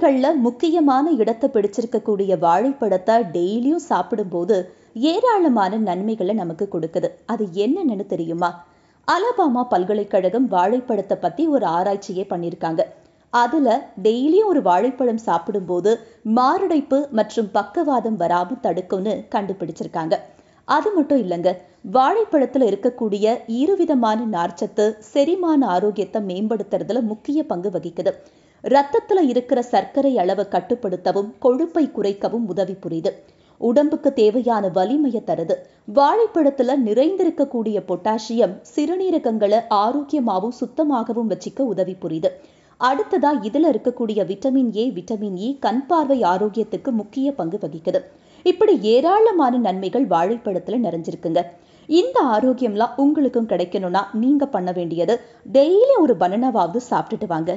காய்கறிகள்ல முக்கியமான இடத்தை பிடிச்சிருக்கக்கூடிய வாழைப்பழத்தை டெய்லியும் சாப்பிடும்போது ஏராளமான நன்மைகளை நமக்கு கொடுக்குது. அது என்னன்னு தெரியுமா? அலபாமா பல்கலைக்கழகம் வாழைப்பழத்தை பத்தி ஒரு ஆராய்ச்சியே பண்ணியிருக்காங்க. அதுல டெய்லியும் ஒரு வாழைப்பழம் சாப்பிடும்போது மாரடைப்பு மற்றும் பக்கவாதம் வராம தடுக்கும்னு கண்டுபிடிச்சிருக்காங்க. அது மட்டும் இல்லைங்க, வாழைப்பழத்துல இருக்கக்கூடிய இருவிதமான நார்ச்சத்து செரிமான ஆரோக்கியத்தை மேம்படுத்துறதுல முக்கிய பங்கு வகிக்குது. ரத்தத்துல இருக்கிற சர்க்கரை அளவை கட்டுப்படுத்தவும் கொழுப்பை குறைக்கவும் உதவி புரியுது. உடம்புக்கு தேவையான வலிமையை தருது. வாழைப்பழத்துல நிறைந்திருக்கக்கூடிய பொட்டாசியம் சிறுநீரகங்களை ஆரோக்கியமாகவும் சுத்தமாகவும் வச்சுக்க உதவி புரியுது. அடுத்ததா இதுல இருக்கக்கூடிய விட்டமின் ஏ, விட்டமின் இ கண் பார்வை ஆரோக்கியத்துக்கு முக்கிய பங்கு வகிக்குது. இப்படி ஏராளமான நன்மைகள் வாழைப்பழத்துல நிறைஞ்சிருக்குங்க. இந்த ஆரோக்கியம்லாம் உங்களுக்கும் கிடைக்கணும்னா நீங்க பண்ண வேண்டியது டெய்லி ஒரு பனானாவாவது சாப்பிட்டுட்டு வாங்க.